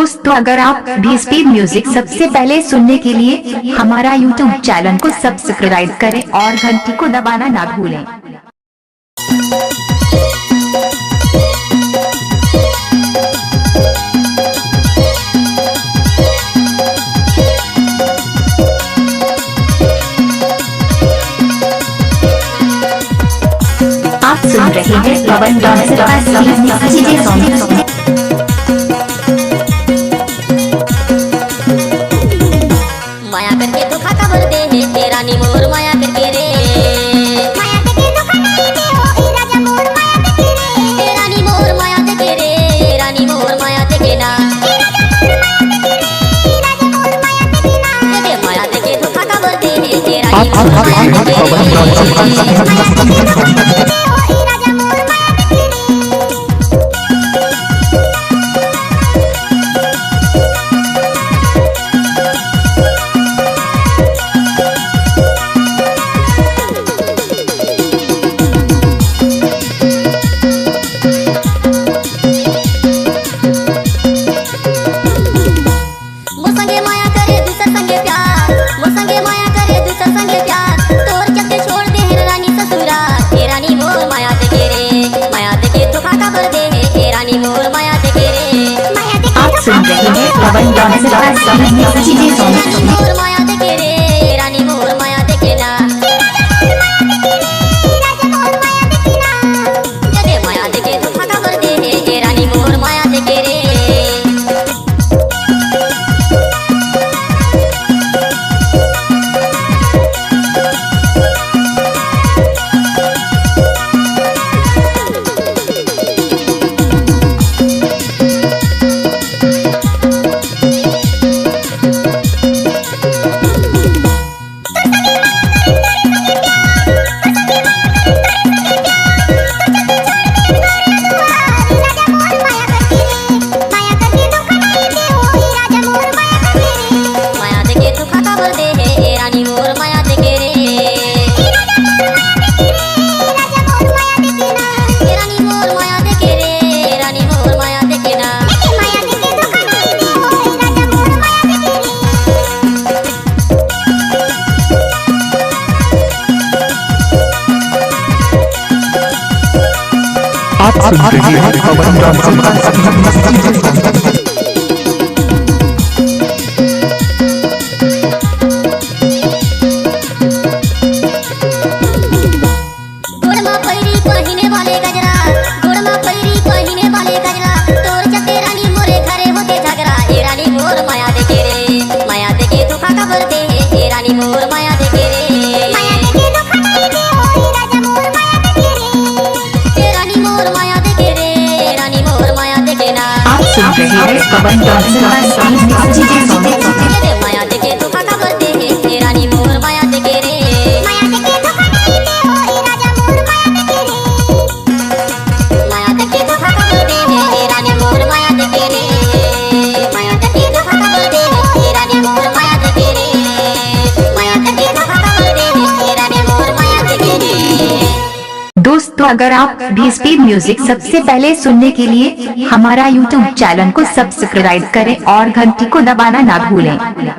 दोस्तों, अगर आप भी स्पीड म्यूजिक सबसे पहले सुनने के लिए हमारा यूट्यूब चैनल को सब्सक्राइब करें और घंटी को दबाना ना भूलें। आप सुन रहे हैं पवन डांसर का डीजे सॉन्ग। माया करके धोखा का बोल दे हे रानी मोर माया करके रे, माया करके धोखा नहीं दे हो ए राजा मोर माया करके रे, रानी मोर माया करके रे, रानी मोर माया करके ना, राजा मोर माया करके ना, दे माया करके धोखा का बोल दे हे रानी मोर माया करके रे। सुन रहे हैं पवन डांसर का डीजे सॉन्ग। मोर माया देखे रे रानी मोर माया देखे ना, राजा मोर माया देखे ना, जदे माया देखे धोखा का बोल दे हे रानी मोर माया देखे रे। आप सुन रहे हैं पवन डांसर का सुन रहे हैं पवन डांसर का डीजे सॉन्ग। माया देखे धोखा का बोल दे हे रानी मोर माया देखे रे, माया देखे धोखा नहीं दे हो ए राजा मोर माया देखे रे, माया देखे धोखा का बोल दे हे रानी मोर माया देखे रे, माया देखे धोखा का बोल दे हे रानी मोर माया देखे रे, माया देखे धोखा का बोल दे हे रानी मोर माया देखे रे। दोस्तों, अगर आप भी स्पीड म्यूजिक सबसे पहले सुनने के लिए हमारा यूट्यूब चैनल को सब्सक्राइब करें और घंटी को दबाना ना भूलें।